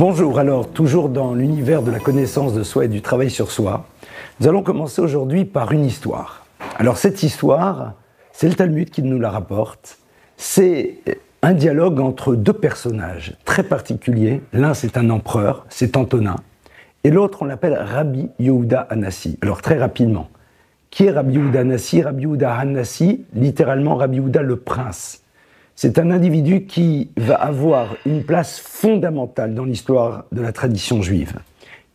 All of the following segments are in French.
Bonjour, alors toujours dans l'univers de la connaissance de soi et du travail sur soi, nous allons commencer aujourd'hui par une histoire. Alors cette histoire, c'est le Talmud qui nous la rapporte, c'est un dialogue entre deux personnages très particuliers. L'un c'est un empereur, c'est Antonin, et l'autre on l'appelle Rabbi Yehuda Hanassi. Alors très rapidement, qui est Rabbi Yehuda Hanassi? Rabbi Yehuda Hanassi, littéralement Rabbi Yehuda le prince. C'est un individu qui va avoir une place fondamentale dans l'histoire de la tradition juive.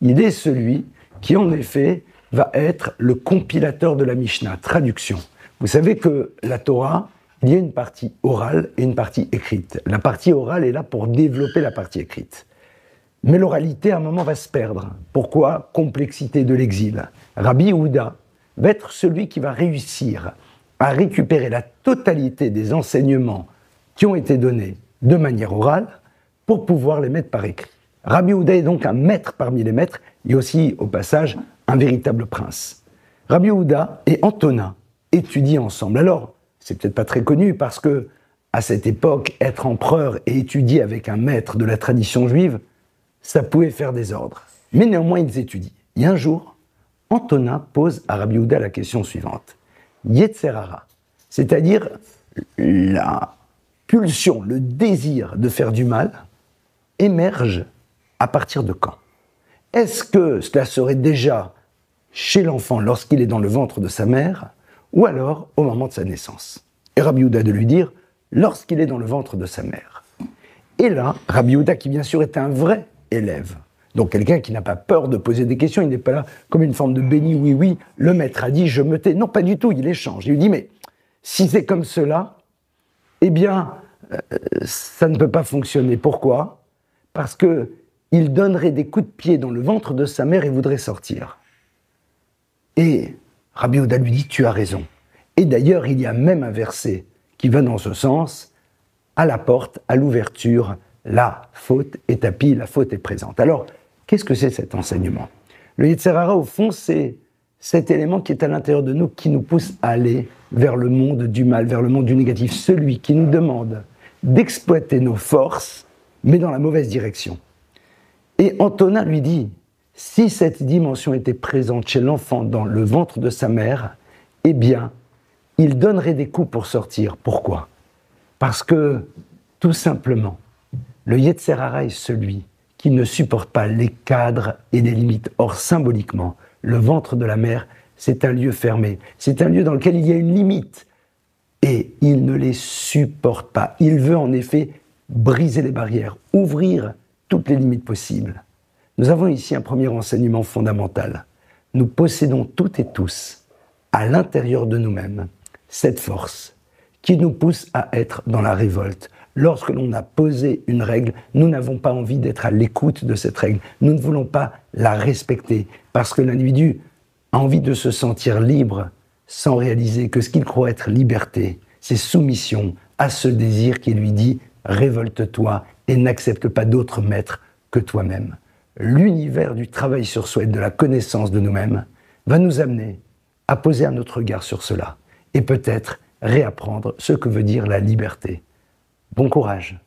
Il est celui qui, en effet, va être le compilateur de la Mishnah, traduction. Vous savez que la Torah, il y a une partie orale et une partie écrite. La partie orale est là pour développer la partie écrite. Mais l'oralité, à un moment, va se perdre. Pourquoi? Complexité de l'exil. Rabbi Yehuda va être celui qui va réussir à récupérer la totalité des enseignements qui ont été donnés de manière orale pour pouvoir les mettre par écrit. Rabbi Yehuda est donc un maître parmi les maîtres et aussi, au passage, un véritable prince. Rabbi Yehuda et Antonin étudient ensemble. Alors, c'est peut-être pas très connu parce que, à cette époque, être empereur et étudier avec un maître de la tradition juive, ça pouvait faire désordre. Mais néanmoins, ils étudient. Et un jour, Antonin pose à Rabbi Yehuda la question suivante. Yetzer hara, c'est-à-dire la pulsion, le désir de faire du mal, émerge à partir de quand? Est-ce que cela serait déjà chez l'enfant lorsqu'il est dans le ventre de sa mère, ou alors au moment de sa naissance? Et Rabbi Yehuda de lui dire, lorsqu'il est dans le ventre de sa mère. Et là, Rabbi Yehuda, qui bien sûr est un vrai élève, donc quelqu'un qui n'a pas peur de poser des questions, il n'est pas là comme une forme de béni, oui, le maître a dit, je me tais. Non, pas du tout, il échange. Il lui dit, mais si c'est comme cela, eh bien, ça ne peut pas fonctionner. Pourquoi? Parce qu'il donnerait des coups de pied dans le ventre de sa mère et voudrait sortir. Et Rabbi Yehuda lui dit, tu as raison. Et d'ailleurs, il y a même un verset qui va dans ce sens, à la porte, à l'ouverture, la faute est tapie, la faute est présente. Alors, qu'est-ce que c'est cet enseignement? Le Yetzer hara, au fond, c'est cet élément qui est à l'intérieur de nous, qui nous pousse à aller vers le monde du mal, vers le monde du négatif, celui qui nous demande d'exploiter nos forces, mais dans la mauvaise direction. Et Antonin lui dit, si cette dimension était présente chez l'enfant dans le ventre de sa mère, eh bien, il donnerait des coups pour sortir. Pourquoi? Parce que, tout simplement, le Yetzer hara est celui qui ne supporte pas les cadres et les limites. Or, symboliquement, le ventre de la mère, c'est un lieu fermé. C'est un lieu dans lequel il y a une limite. Et il ne les supporte pas. Il veut en effet briser les barrières, ouvrir toutes les limites possibles. Nous avons ici un premier enseignement fondamental. Nous possédons toutes et tous, à l'intérieur de nous-mêmes, cette force qui nous pousse à être dans la révolte. Lorsque l'on a posé une règle, nous n'avons pas envie d'être à l'écoute de cette règle. Nous ne voulons pas la respecter parce que l'individu a envie de se sentir libre sans réaliser que ce qu'il croit être liberté, c'est soumission à ce désir qui lui dit « révolte-toi et n'accepte pas d'autre maître que toi-même ». L'univers du travail sur soi et de la connaissance de nous-mêmes va nous amener à poser un autre regard sur cela et peut-être réapprendre ce que veut dire la liberté. Bon courage.